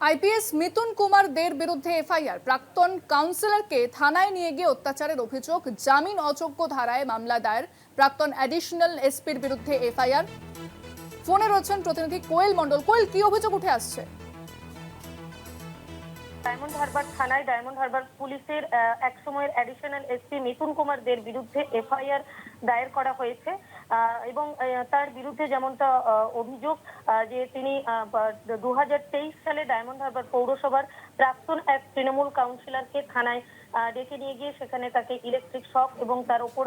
IPS Mithun Kumar দের বিরুদ্ধে FIR. প্রাক্তন কাউন্সিলরকে থানায় নিয়ে গিয়ে অত্যাচারের অভিযোগ, জামিন অযোগ্য ধারায় মামলা দায়ের। প্রাক্তন অ্যাডিশনাল এসপির বিরুদ্ধে এফআইআর। ফোনে রয়েছেন প্রতিনিধি কোয়েল মণ্ডল। কোয়েল, কি অভিযোগ উঠে আসছে? ডায়মন্ড হারবার থানায় ডায়মন্ড হারবার পুলিশের এক সময়ের অ্যাডিশনাল এসপি মিতুন কুমার দের বিরুদ্ধে এফআইআর দায়ের করা হয়েছে এবং তার বিরুদ্ধে যেমনটা অভিযোগ যে তিনি 2023 সালে ডায়মন্ড হারবার পৌরসভার প্রাক্তন এক তৃণমূল কাউন্সিলরকে থানায় ডেকে নিয়ে গিয়ে সেখানে তাকে ইলেকট্রিক শক এবং তার উপর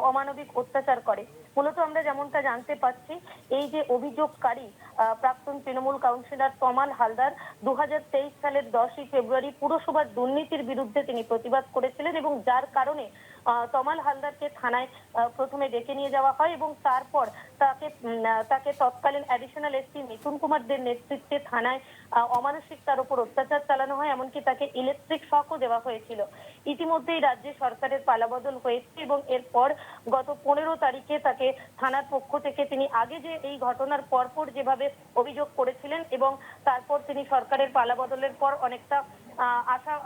অমানবিক অত্যাচার করে। মূলত আমরা যেমনটা জানতে পাচ্ছি, এই যে অভিযোগকারী প্রাক্তন তৃণমূল কাউন্সিলর তমাল হালদার 2023 সালের 10ই ফেব্রুয়ারি পুরসভার দুর্নীতির বিরুদ্ধে তিনি প্রতিবাদ করেছিলেন এবং যার কারণে তমাল হালদারকে থানায় প্রথমে ডেকে নিয়ে যাওয়া হয় এবং তারপর তাকে তৎকালীন অ্যাডিশনাল এসপি মিথুন কুমার দের নেতৃত্বে থানায় অমানসিক তার উপর অত্যাচার চালানো হয়, এমনকি তাকে ইলেকট্রিক শকও দেওয়া হয়েছিল। ইতিমধ্যেই রাজ্যে সরকারের পালাবদল হয়েছে এবং এরপর গত 15 তারিখে তাকে থানার পক্ষ থেকে, তিনি আগে যে এই ঘটনার পরপর যেভাবে অভিযোগ করেছিলেন এবং তারপর তিনি সরকারের পালাবদলের পর অনেকটা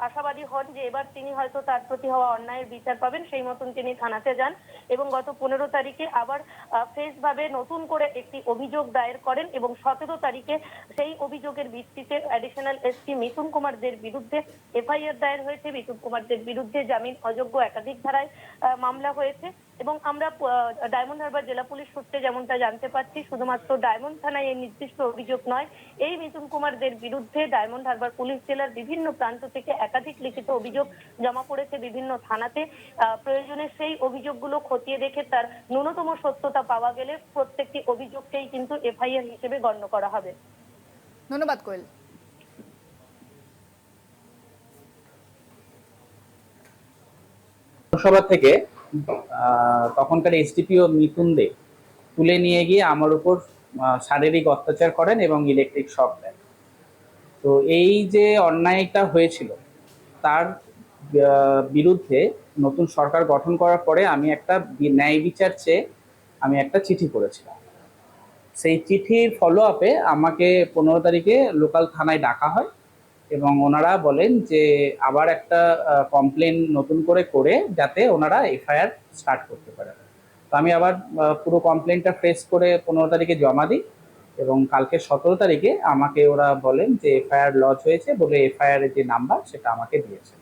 আশাবাদী হন যে এবার তিনি হয়তো তার প্রতি হওয়া অন্যায়ের বিচার পাবেন, সেই মতন তিনি থানাতে যান এবং গত 15 তারিখে আবার ফ্রেশ ভাবে নতুন করে একটি অভিযোগ দায়ের করেন এবং 17 তারিখে সেই অভিযোগের ভিত্তিতে অ্যাডিশনাল এসপি মিথুন কুমার দের বিরুদ্ধে এফআইআর দায়ের হয়েছে। মিথুন কুমার দের বিরুদ্ধে জামিন অযোগ্য একাধিক ধারায় মামলা হয়েছে এবং আমরা ডায়মন্ড হারবার জেলা পুলিশ সূত্রে যেমনটা জানতে পারছি, শুধুমাত্র ডায়মন্ড থানায় এই নির্দিষ্ট অভিযোগ নয়, এই মিথুন কুমার দের বিরুদ্ধে ডায়মন্ড হারবার পুলিশ জেলার বিভিন্ন প্রান্ত থেকে একাধিক লিখিত অভিযোগ জমা পড়েছে বিভিন্ন থানাতে। প্রয়োজনে সেই অভিযোগগুলো খতিয়ে দেখে তার ন্যূনতম সত্যতা পাওয়া গেলে প্রত্যেকটি অভিযোগকেই কিন্তু এফআইআর হিসেবে গণ্য করা হবে। ধন্যবাদ কোয়েল। পৌরসভা থেকে তখনকার এসডিপিও মিথুন দে তুলে নিয়ে গিয়ে আমার উপর শারীরিক অত্যাচার করেন এবং ইলেকট্রিক শক দেন। তো এই যে অন্যায়টা হয়েছিল তার বিরুদ্ধে নতুন সরকার গঠন করার পরে আমি একটা ন্যায় বিচার চেয়ে আমি একটা চিঠি করেছিলাম। সেই চিঠির ফলো আপে আমাকে 15 তারিখে লোকাল থানায় ডাকা হয় এবং ওনারা বলেন যে আবার একটা কমপ্লেন নতুন করে যাতে ওনারা এফআইআর স্টার্ট করতে পারে। তো আমি আবার পুরো কমপ্লেনটা ফেস করে 15 তারিখে জমা দিই এবং কালকে 17 তারিখে আমাকে ওরা বলেন যে এফআইআর লজ হয়েছে বলে এফআইআর এর যে নাম্বার সেটা আমাকে দিয়েছে।